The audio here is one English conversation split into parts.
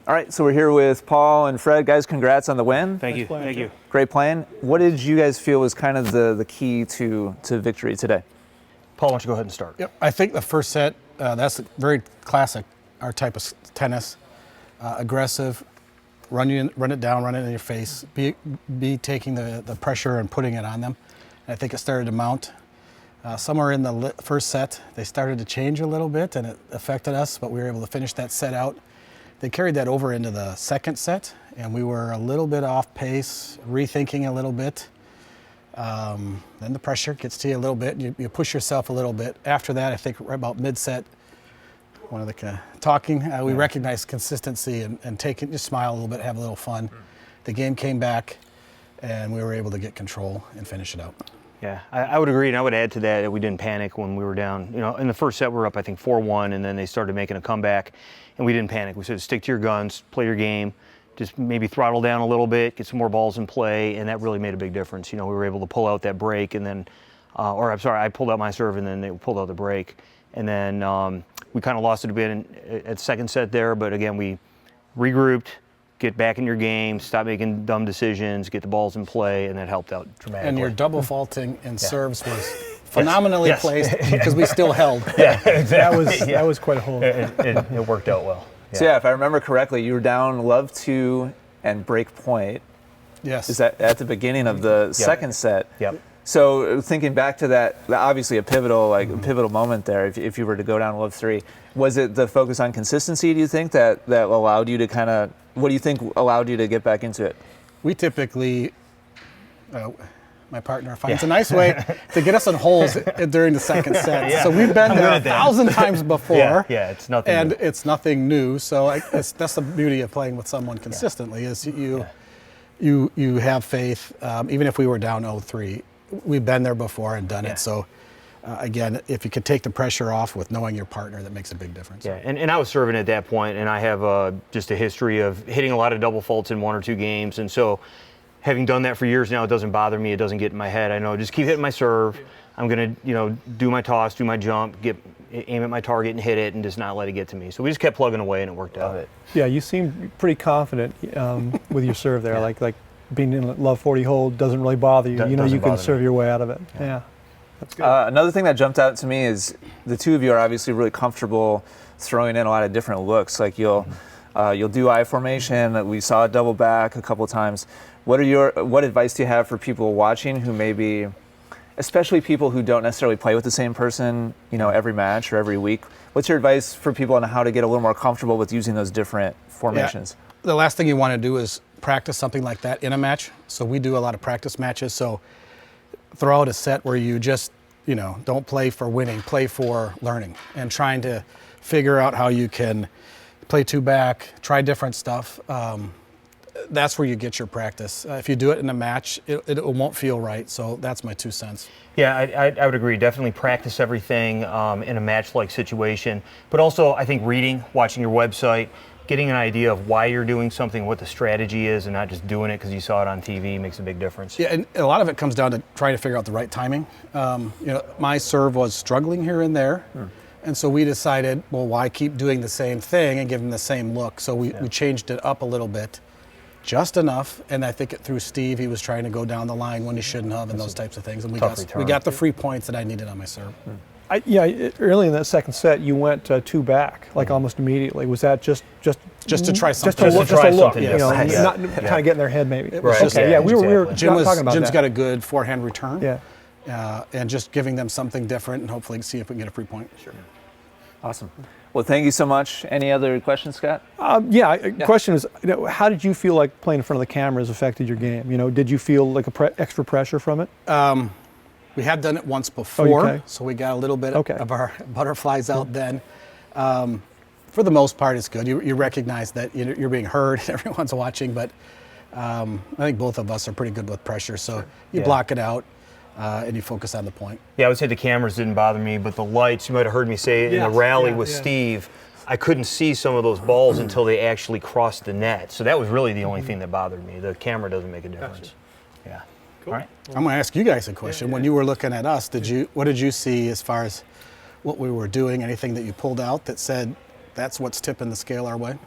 All right, so we're here with Paul and Fred. Guys, congrats on the win. Thank you. Thank you. Great playing. What did you guys feel was kind of the key to victory today? Paul, why don't you go ahead and start? Yep. I think the first set, that's very classic, our type of tennis. Aggressive, run it down, run it in your face, be taking the pressure and putting it on them. And I think it started to mount. Somewhere in the first set, they started to change a little bit, and it affected us, but we were able to finish that set out. They carried that over into the second set, and we were a little bit off pace, rethinking a little bit. Then the pressure gets to you a little bit, and you push yourself a little bit. After that, I think right about mid-set, one of the talking, we recognized consistency and just smile a little bit, have a little fun. The game came back, and we were able to get control and finish it out. Yeah, I would agree, and I would add to that we didn't panic when we were down. You know, in the first set we were up, I think 4-1, and then they started making a comeback, and we didn't panic. We said, stick to your guns, play your game, just maybe throttle down a little bit, get some more balls in play, and that really made a big difference. You know, we were able to pull out that break, and then, I pulled out my serve, and then they pulled out the break, and then we kind of lost it a bit at second set there, but again, we regrouped, get back in your game, stop making dumb decisions, get the balls in play, and that helped out dramatically. And your double faulting in serves was phenomenally placed because we still held. Yeah, exactly. That was quite a hole. It worked out well. Yeah. So if I remember correctly, you were down love 2 and break point. Yes. Is that at the beginning of the second set? Yep. So thinking back to that, obviously a pivotal moment there. If you were to go down love 3, was it the focus on consistency? Do you think that allowed you to kind of? What do you think allowed you to get back into it? We typically, my partner finds a nice way to get us on holes during the second set. Yeah. So we've been there 1,000 times before. Yeah, it's nothing. And it's nothing new. So that's the beauty of playing with someone consistently is you have faith. Even if we were down 0-3, we've been there before and done it. So. Again, if you could take the pressure off with knowing your partner, that makes a big difference. Yeah, and I was serving at that point, and I have just a history of hitting a lot of double faults in 1 or 2 games, and so having done that for years now, it doesn't bother me. It doesn't get in my head. I know just keep hitting my serve. I'm gonna, do my toss, do my jump, aim at my target and hit it, and just not let it get to me. So we just kept plugging away, and it worked out. Yeah, you seem pretty confident with your serve there. Like being in a love 40 hole doesn't really bother you. You can serve your way out of it. Yeah. That's good. Another thing that jumped out to me is the two of you are obviously really comfortable throwing in a lot of different looks. Like you'll do I formation. We saw a double back a couple times. What advice do you have for people watching who maybe, especially people who don't necessarily play with the same person, every match or every week? What's your advice for people on how to get a little more comfortable with using those different formations? Yeah. The last thing you want to do is practice something like that in a match. So we do a lot of practice matches. So throw out a set where you just, don't play for winning, play for learning and trying to figure out how you can play 2 back, try different stuff. That's where you get your practice. If you do it in a match, it won't feel right. So that's my 2 cents. Yeah, I would agree. Definitely practice everything in a match-like situation. But also, I think reading, watching your website, getting an idea of why you're doing something, what the strategy is, and not just doing it because you saw it on TV makes a big difference. Yeah, and a lot of it comes down to trying to figure out the right timing. My serve was struggling here and there, and so we decided, well, why keep doing the same thing and give them the same look? So we changed it up a little bit, just enough, and I think it threw Steve. He was trying to go down the line when he shouldn't have, and those types of things. And we got the free points that I needed on my serve. Early in that second set, you went 2 back, like almost immediately. Was that just to try something? Just a look, yes. Not kind of get in their head, maybe. Right. Okay, we were Jim's talking about that. got a good forehand return. Yeah. And just giving them something different, and hopefully see if we can get a free point. Sure. Awesome. Well, thank you so much. Any other questions, Scott? Question is, how did you feel like playing in front of the cameras affected your game? Did you feel like extra pressure from it? We had done it once before, so we got a little bit of our butterflies out then. For the most part, it's good. You recognize that you're being heard and everyone's watching, but I think both of us are pretty good with pressure, so you block it out and you focus on the point. Yeah, I would say the cameras didn't bother me, but the lights, you might have heard me say in the rally with Steve, I couldn't see some of those balls until they actually crossed the net. So that was really the only thing that bothered me. The camera doesn't make a difference. Gotcha. Yeah. Cool. All right. I'm going to ask you guys a question. When you were looking at us, what did you see as far as what we were doing? Anything that you pulled out that said that's what's tipping the scale our way?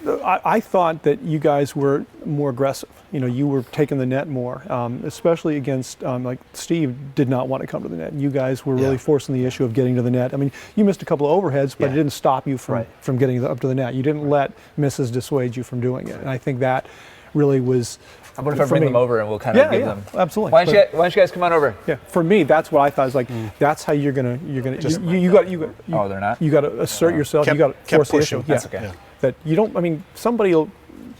I thought that you guys were more aggressive. You were taking the net more, especially against like Steve did not want to come to the net. You guys were really forcing the issue of getting to the net. I mean, you missed a couple of overheads, but it didn't stop you from getting up to the net. You didn't let misses dissuade you from doing it, and I think that really was. How about if I bring them over and we'll kind of give them? Absolutely. Why don't you guys come on over? Yeah, for me, that's what I thought. Is like that's how you're gonna Oh, they're not. You got to assert yourself. You got to force the issue. That's okay. That you don't. I mean, somebody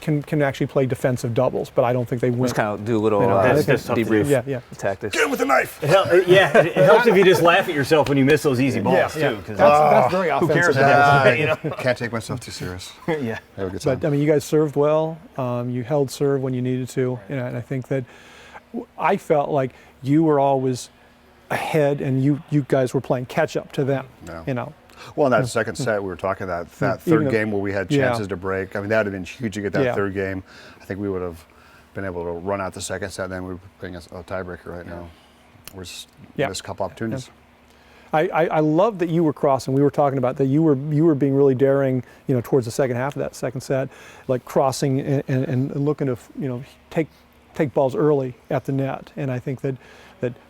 can actually play defensive doubles, but I don't think they win. Just kind of do a little that's debrief. Yeah. Tactics. Get him with a knife. It helps if you just laugh at yourself when you miss those easy balls too. That's very offensive. Who cares at that point? Can't take myself too serious. Yeah. Have a good time. But I mean, you guys served well. You held serve when you needed to, and I think that I felt like you were always ahead, and you guys were playing catch up to them. Yeah. Well, in that second set, we were talking that third game where we had chances to break. I mean, that would have been huge to get that third game. I think we would have been able to run out the second set, and then we were playing a tiebreaker right now. We're just missed a couple opportunities. I love that you were crossing. We were talking about that you were being really daring, towards the second half of that second set, like crossing and looking to, take balls early at the net. And I think that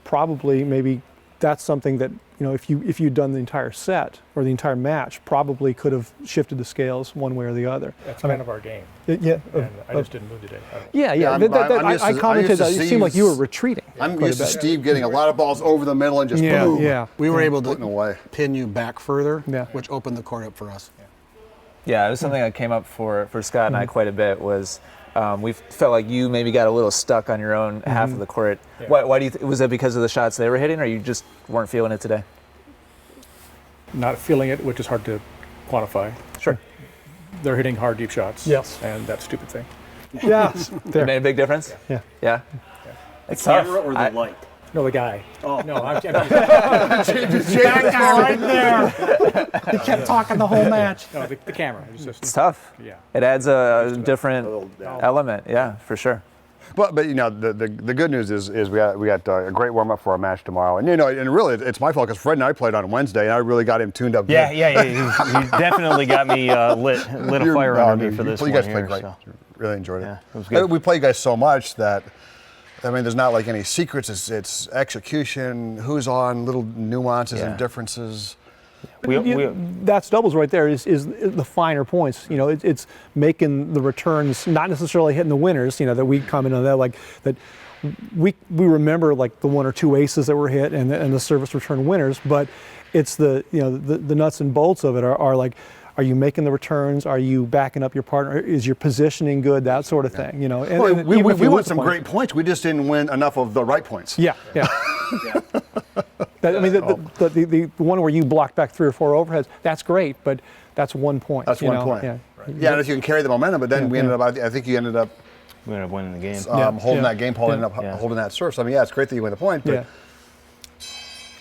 probably maybe that's something that, if you'd done the entire set or the entire match, probably could have shifted the scales one way or the other. That's kind of our game. Yeah. And I just didn't move today. I commented that it seemed like you were retreating. I'm used to Steve getting a lot of balls over the middle and just boom. Yeah. We were able Putting away. to pin you back further, Yeah. which opened the court up for us. Yeah, it was something that came up for Scott and I quite a bit. Was we felt like you maybe got a little stuck on your own half of the court. Yeah. Why do you was that because of the shots they were hitting, or you just weren't feeling it today? Not feeling it, which is hard to quantify. Sure. They're hitting hard, deep shots. Yes. And that stupid thing. Yes. It made a big difference. Yeah. Yeah. It's tough. Camera or the light? No, the guy. Oh. No, I'm Right there. He kept talking the whole match. no, the camera. It's tough. Yeah. It adds a different element. Yeah, for sure. But the good news is we got a great warm up for our match tomorrow, and and really it's my fault because Fred and I played on Wednesday, and I really got him tuned up. Yeah. He definitely got me lit a fire under me for this. You guys played great. So. Really enjoyed it. Yeah, it was good. We play you guys so much that. I mean, there's not like any secrets. It's execution, who's on, little nuances and differences. That's doubles right there. Is the finer points. It's making the returns, not necessarily hitting the winners. That we comment on that, like that. We remember like the one or two aces that were hit and the service return winners, but it's the nuts and bolts of it are like. Are you making the returns? Are you backing up your partner? Is your positioning good? That sort of thing, And we won some great points. We just didn't win enough of the right points. Yeah. The one where you blocked back 3 or 4 overheads, that's great, but that's 1 point. That's 1 point. Yeah. Yeah, and if you can carry the momentum, but then we ended up. I think you ended up. We ended up winning the game. Holding that game. Paul ended up holding that serve. So I mean, it's great that you win the point. But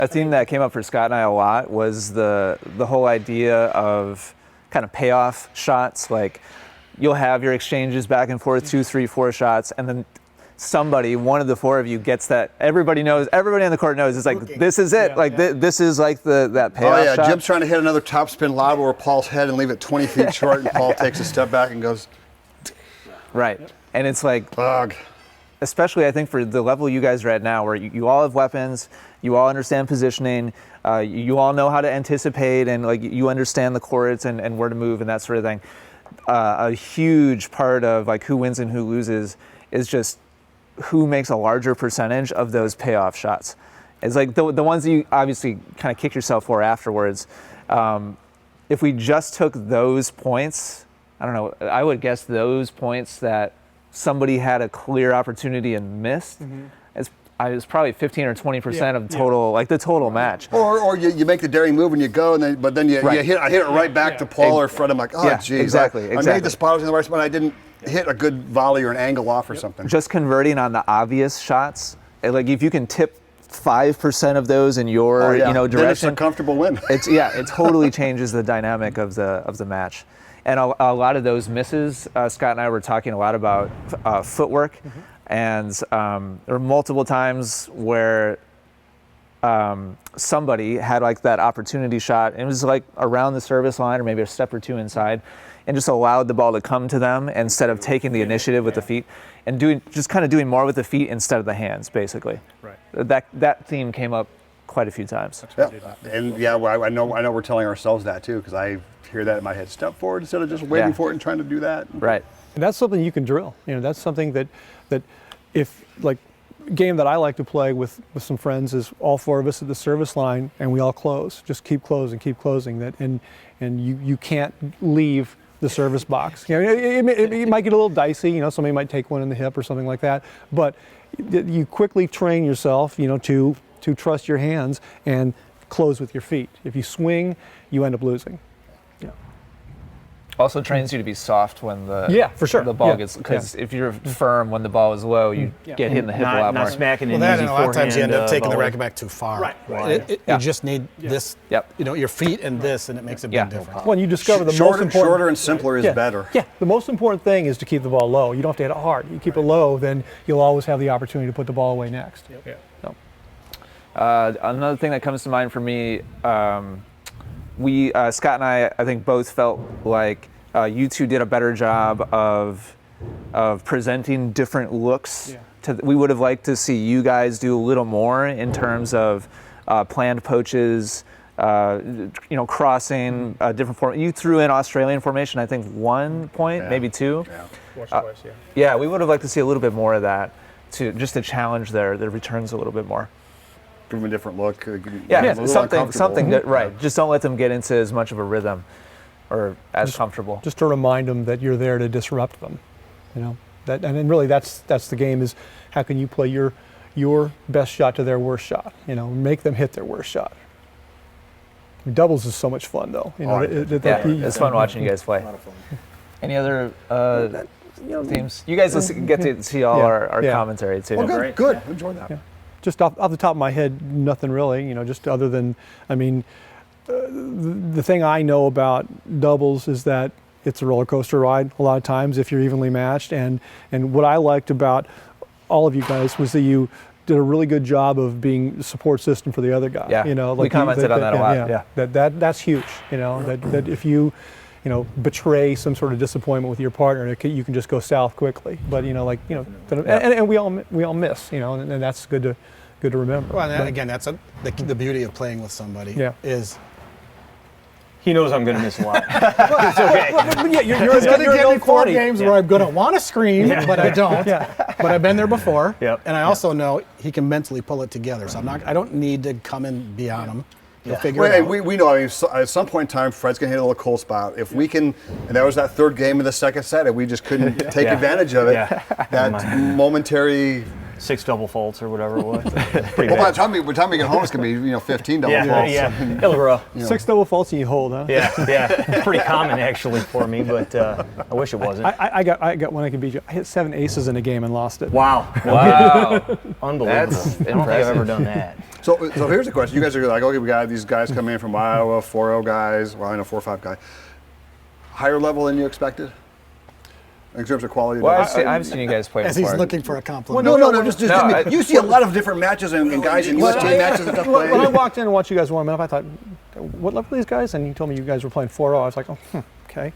A theme that came up for Scott and I a lot was the whole idea of kind of payoff shots. Like you'll have your exchanges back and forth, 2, 3, 4 shots, and then one of the 4 of you gets that. Everybody on the court knows. It's like this is it. This is like that payoff shot. Jim's trying to hit another topspin lob over Paul's head and leave it 20 feet short, and Paul takes a step back and goes. Right, and it's like. Ugh. Especially, I think, for the level you guys are at now, where you all have weapons, you all understand positioning, you all know how to anticipate, and like you understand the courts and where to move and that sort of thing. A huge part of like who wins and who loses is just who makes a larger percentage of those payoff shots. It's like the ones that you obviously kind of kick yourself for afterwards. If we just took those points, I don't know, I would guess those points that somebody had a clear opportunity and missed. It's probably 15 or 20% of total, like the total match. Or you make the daring move and you go, but then you hit it right back to Paul or Fred. I'm like, geez. Exactly. I made the spot in the right spot. I didn't hit a good volley or an angle off or something. Just converting on the obvious shots, like if you can tip 5% of those in your direction, then it's a comfortable win. It totally changes the dynamic of the match. And a lot of those misses, Scott and I were talking a lot about footwork, and there were multiple times where somebody had like that opportunity shot, and it was like around the service line or maybe a step or 2 inside, and just allowed the ball to come to them instead of taking the initiative with the feet, and doing more with the feet instead of the hands, basically. Right. That theme came up quite a few times. And well, I know we're telling ourselves that too, because I hear that in my head. Step forward instead of just waiting for it and trying to do that. Right. And that's something you can drill. That's something that if, like, game that I like to play with some friends is all 4 of us at the service line and we all close. Just keep closing. That and you can't leave the service box. It might get a little dicey. Somebody might take one in the hip or something like that. But you quickly train yourself, to trust your hands and close with your feet. If you swing, you end up losing. Also trains you to be soft when the the ball gets, because if you're firm when the ball is low, you get hit in the hip a lot more. Not smacking Well, an that easy and a lot of times you end up taking the volley. racket back too far. Right. You just need this, your feet and this, and it makes a big difference. When you discover the shorter, most important, shorter and simpler is better. Yeah, the most important thing is to keep the ball low. You don't have to hit it hard. You keep it low, then you'll always have the opportunity to put the ball away next. Yeah. So. Another thing that comes to mind for me, Scott and I think both felt like you two did a better job of presenting different looks. We would have liked to see you guys do a little more in terms of planned poaches, crossing different form. You threw in Australian formation, I think 1 point, maybe 2. Once or twice, Yeah, we would have liked to see a little bit more of that to challenge their returns a little bit more. Give them a different look. Something that, right. Just don't let them get into as much of a rhythm or as comfortable. Just to remind them that you're there to disrupt them. That, and then really that's the game, is how can you play your best shot to their worst shot? Make them hit their worst shot. Doubles is so much fun, though. It's fun watching you guys play. A lot of fun. Any other themes? You guys get to see all our commentary too. Well, good. Enjoy that. Yeah. Just off the top of my head, nothing really. Just other than, the thing I know about doubles is that it's a roller coaster ride a lot of times if you're evenly matched. And what I liked about all of you guys was that you did a really good job of being a support system for the other guy. Yeah, we commented on that a lot. Yeah. That's huge. That if you betray some sort of disappointment with your partner, you can just go south quickly. But and we all miss. And that's good to remember. Well, and again, that's the beauty of playing with somebody. Is he knows I'm going to miss a lot. It's okay. You're going to give me 4 games where I'm going to want to scream, but I don't. But I've been there before, and I also know he can mentally pull it together. So I don't need to come and be on him. He'll figure it out. We know. At some point in time, Fred's gonna hit a little cold spot. If we can, and that was that 3rd game of the 2nd set, and we just couldn't take advantage of it. That momentary 6 double faults or whatever it was. By the time we get home, it's gonna be 15 double faults. It'll grow. 6 double faults and you hold, huh? It's pretty common actually for me, but I wish it wasn't. I got one I can beat you. I hit 7 aces in a game and lost it. Wow. Unbelievable. That's I don't think I've ever done that. So here's the question. You guys are like, okay, we got these guys coming in from Iowa, 4.0 guys. Well, I know 4.5 guy. Higher level than you expected? In terms of quality? Well, I've seen you guys play as before. he's looking for a compliment. Well, no, just you see a lot of different matches and guys in UST matches and stuff playing. When I walked in and watched you guys warm up, I thought, what level are these guys? And you told me you guys were playing 4.0. I was like, okay.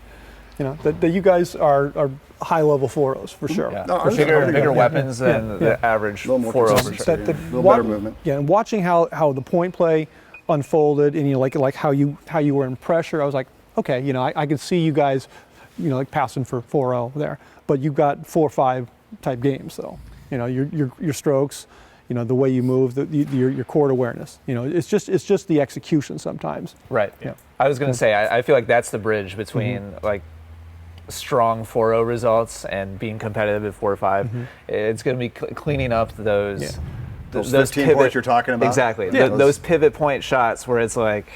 That you guys are high-level 4.0s for sure. Yeah. No, bigger weapons than the average 4.0 for sure. A little better movement. Yeah, and watching how the point play unfolded, and like how you were in pressure, I was like, okay, I could see you guys, like passing for 4.0 there, but you've got 4.5 type games though. Your strokes, the way you move, your court awareness. It's just the execution sometimes. Right. Yeah. I was going to say, I feel like that's the bridge between like strong 4.0 results and being competitive at 4.5. It's going to be cleaning up those 15 points you're talking about. Exactly. Those pivot point shots where it's like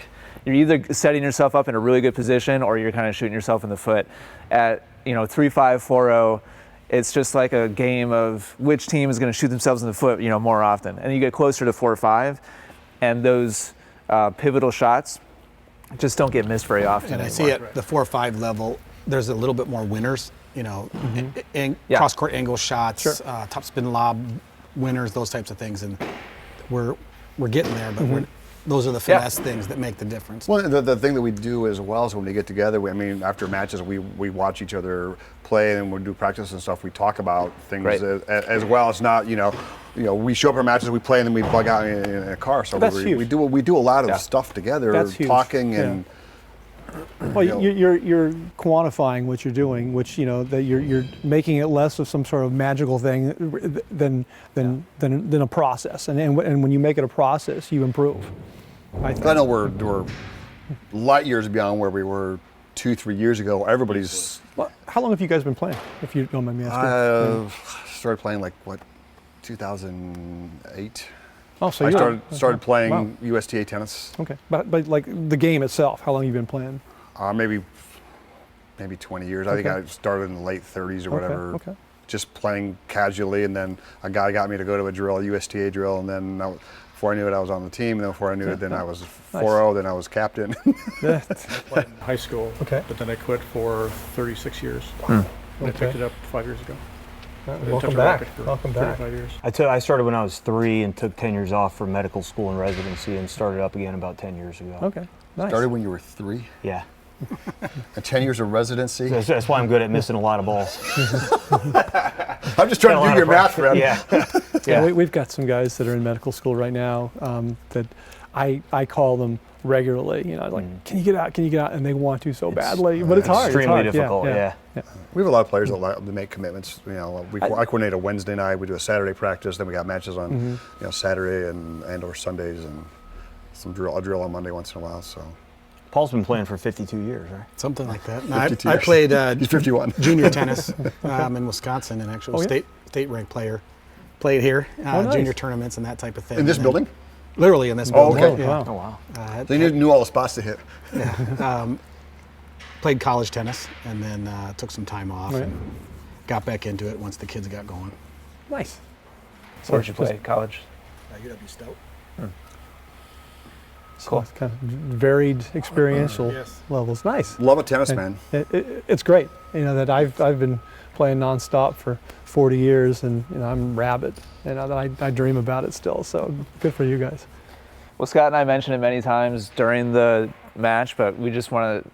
you're either setting yourself up in a really good position or you're kind of shooting yourself in the foot. At 3.5, 4.0, it's just like a game of which team is going to shoot themselves in the foot, more often. And you get closer to 4.5, and those pivotal shots just don't get missed very often. And anymore. I see at the 4.5 level, there's a little bit more winners, cross-court angle shots, top spin lob winners, those types of things. And we're getting there, but those are the finesse things that make the difference. Well, the thing that we do as well is when we get together, I mean, after matches, we watch each other play, and when we do practice and stuff, we talk about things as well. It's not, we show up for matches, we play, and then we bug out in a car. So we do a lot of stuff together, talking and. Well, you're quantifying what you're doing, which that you're making it less of some sort of magical thing than a process, and when you make it a process, you improve. I know we're light years beyond where we were 2-3 years ago. Everybody's. Well, how long have you guys been playing, if you don't mind me asking? Started playing 2008. Oh, so I started playing USTA tennis. Okay, but like the game itself, how long have you been playing? Maybe 20 years. I think I started in the late 30s or whatever. Okay. Just playing casually, and then a guy got me to go to a drill, a USTA drill, and then before I knew it, I was on the team. And then before I knew it, then I was 4-0. Then I was captain. I played in high school, but then I quit for 36 years. I picked it up 5 years ago. Welcome back. Welcome back. 35 years. I started when I was 3 and took 10 years off for medical school and residency, and started up again about 10 years ago. Okay, nice. Started when you were 3? Yeah. And 10 years of residency? That's why I'm good at missing a lot of balls. I'm just trying to do your math, Fred. Yeah. We've got some guys that are in medical school right now that I call them regularly. Can you get out? Can you get out? And they want to so badly, but it's hard. Extremely difficult. Yeah. We have a lot of players that like to make commitments. I coordinate a Wednesday night. We do a Saturday practice. Then we got matches on Saturday and or Sundays, and a drill on Monday once in a while. So. Paul's been playing for 52 years, right? Something like that. I played He's 51. junior tennis in Wisconsin, and actually state ranked player. Played here, nice. junior tournaments and that type of thing. In this building? Literally in this building. Okay. Yeah. Oh, wow. So you knew all the spots to hit. Played college tennis, and then took some time off and got back into it once the kids got going. Nice. So where'd you play college? UW Stout. Cool. So kind of varied experiential levels. Nice. Love a tennis, man. It's great. That I've been playing nonstop for 40 years, and I'm rabid. I dream about it still. So good for you guys. Well, Scott and I mentioned it many times during the match, but we just want to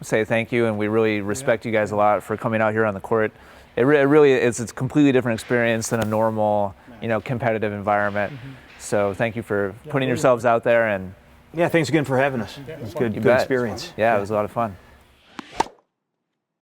say thank you, and we really respect you guys a lot for coming out here on the court. It really is. It's a completely different experience than a normal, competitive environment. So thank you for putting yourselves out there and. Yeah, thanks again for having us. It was good experience. Yeah, it was a lot of fun.